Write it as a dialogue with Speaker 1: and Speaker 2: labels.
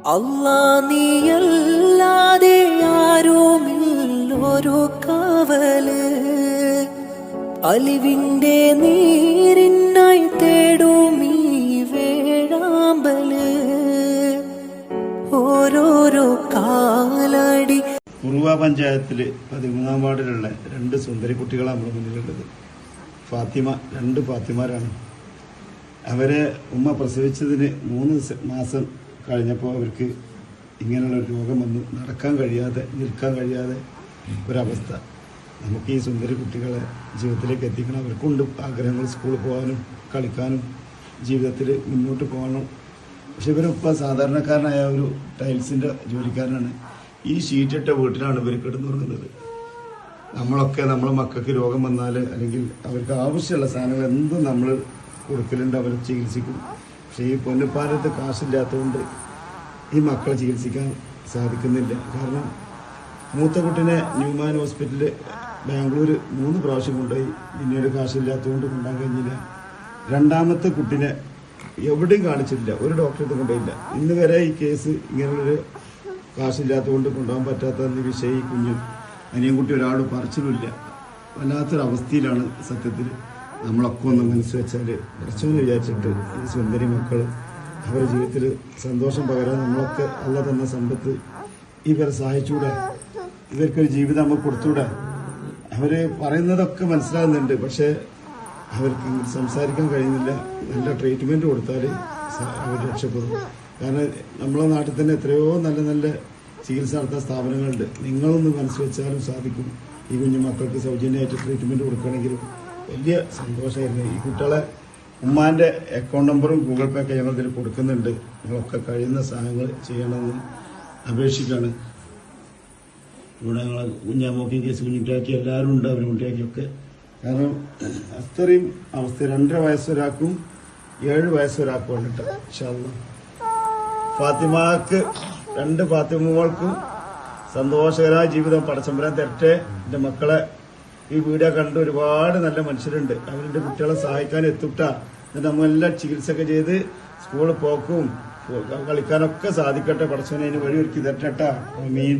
Speaker 1: അല്ലാ നീയല്ലാതെ ആരുമില്ലൊരു കാവല്, അലിവിന്റെ നീരിനായി തേടും ഈ വേഴാമ്പല്. ഓരോരോ കാലടി.
Speaker 2: കുറുവ പഞ്ചായത്തില് 13-ാം വാർഡിലുള്ള 2 സുന്ദരി കുട്ടികളാണ് നമ്മുടെ മുന്നിലുള്ളത്. രണ്ട് ഫാത്തിമാരാണ്. അവരെ ഉമ്മ പ്രസവിച്ചതിന് 3 മാസം കഴിഞ്ഞപ്പോൾ അവർക്ക് ഇങ്ങനെയുള്ള രോഗം വന്നു. നടക്കാൻ കഴിയാതെ, നിൽക്കാൻ കഴിയാതെ ഒരവസ്ഥ. നമുക്ക് ഈ സുന്ദരി കുട്ടികളെ ജീവിതത്തിലേക്ക് എത്തിക്കണം. അവർക്കുണ്ട് ആഗ്രഹങ്ങൾ, സ്കൂളിൽ പോകാനും കളിക്കാനും ജീവിതത്തിൽ മുന്നോട്ട് പോകണം. പക്ഷെ ഇവരിപ്പോൾ സാധാരണക്കാരനായ ഒരു ടൈൽസിൻ്റെ ജോലിക്കാരനാണ്. ഈ ഷീറ്റിട്ട വീട്ടിലാണ് ഇവർ കിടന്നുറങ്ങുന്നത്. നമ്മളെ മക്കൾക്ക് രോഗം വന്നാൽ അല്ലെങ്കിൽ അവർക്ക് ആവശ്യമുള്ള സാധനങ്ങൾ എന്തും നമ്മൾ കൊടുക്കലുണ്ട്, അവരെ ചികിത്സിക്കും. പക്ഷേ ഈ പൊന്നപ്പാലത്ത് കാശില്ലാത്തതുകൊണ്ട് ഈ മക്കളെ ചികിത്സിക്കാൻ സാധിക്കുന്നില്ല. കാരണം മൂത്ത കുട്ടിനെ ന്യൂമാൻ ഹോസ്പിറ്റലിൽ ബാംഗ്ലൂർ 3 പ്രാവശ്യം കൊണ്ടുപോയി. പിന്നീട് കാശില്ലാത്തതുകൊണ്ട് കൊണ്ടുപോകാൻ കഴിഞ്ഞില്ല. രണ്ടാമത്തെ കുട്ടിനെ എവിടെയും കാണിച്ചിട്ടില്ല, ഒരു ഡോക്ടറെ കൊണ്ടുപോയില്ല. ഇന്ന് വരെ ഈ കേസ് ഇങ്ങനെയുള്ളൊരു കാശില്ലാത്തതുകൊണ്ട് കൊണ്ടുപോകാൻ പറ്റാത്ത വിഷയം ഈ കുഞ്ഞും അനിയൻകുട്ടി ഒരാളും പറിച്ചിട്ടില്ല. വല്ലാത്തൊരവസ്ഥയിലാണ് സത്യത്തിൽ. നമ്മളൊക്കെ ഒന്ന് മനസ്സ് വെച്ചാൽ കുറച്ചൊന്ന് വിചാരിച്ചിട്ട് ഈ സുന്ദരി മക്കൾ അവരുടെ ജീവിതത്തിൽ സന്തോഷം പകരാൻ നമ്മളൊക്കെ അല്ല തന്ന സമ്പത്ത് ഇവരെ സഹായിച്ചുകൂടെ? ഇവർക്കൊരു ജീവിതം നമുക്ക് കൊടുത്തുകൂടെ? അവർ പറയുന്നതൊക്കെ മനസ്സിലാകുന്നുണ്ട്, പക്ഷേ അവർക്ക് സംസാരിക്കാൻ കഴിയുന്നില്ല. നല്ല ട്രീറ്റ്മെൻറ്റ് കൊടുത്താൽ അവർ രക്ഷപ്പെടും. കാരണം നമ്മളെ നാട്ടിൽ തന്നെ എത്രയോ നല്ല നല്ല ചികിത്സ നടത്താൻ സ്ഥാപനങ്ങളുണ്ട്. നിങ്ങളൊന്ന് മനസ്സ് വെച്ചാലും സാധിക്കും. ഈ കുഞ്ഞുമക്കൾക്ക് സൗജന്യമായിട്ട് ട്രീറ്റ്മെൻറ്റ് കൊടുക്കണമെങ്കിലും വലിയ സന്തോഷമായിരുന്നു. ഈ കുട്ടികളെ ഉമ്മാൻ്റെ അക്കൗണ്ട് നമ്പറും ഗൂഗിൾ പേ ഒക്കെ ഞങ്ങൾ ഇതിൽ കൊടുക്കുന്നുണ്ട്. നിങ്ങളൊക്കെ കഴിയുന്ന സാധനങ്ങൾ ചെയ്യണമെന്ന് അപേക്ഷിക്കുകയാണ്. ഇവിടെ ഞങ്ങൾ കുഞ്ഞാമോക്കി കേസ് കുഞ്ഞിട്ടാക്കി എല്ലാവരും ഉണ്ട്, അവർ കുട്ടിയാക്കിയൊക്കെ. കാരണം അത്രയും അവസ്ഥ. 2.5 വയസ്സൊരാൾക്കും 7 വയസ്സൊരാൾക്കും ഉണ്ട്. ഇൻഷാ അല്ലാഹ് ഫാത്തിമാക്ക് 2 ഫാത്തിമകൾക്കും സന്തോഷകരമായ ജീവിതം പടച്ചമ്പരാൻ തരട്ടെ. എൻ്റെ മക്കളെ ഈ വീഡിയോ കണ്ട് ഒരുപാട് നല്ല മനുഷ്യരുണ്ട്. അവരുടെ കുട്ടികളെ സഹായിക്കാൻ എത്തുട്ടാ. എന്നിട്ട് നമ്മളെല്ലാം ചികിത്സയൊക്കെ ചെയ്ത് സ്കൂളിൽ പോക്കും കളിക്കാനൊക്കെ സാധിക്കട്ടെ. പടച്ചവനെ അതിന് വഴി ഒരുക്കി തരട്ടെട്ടാ. മീൻ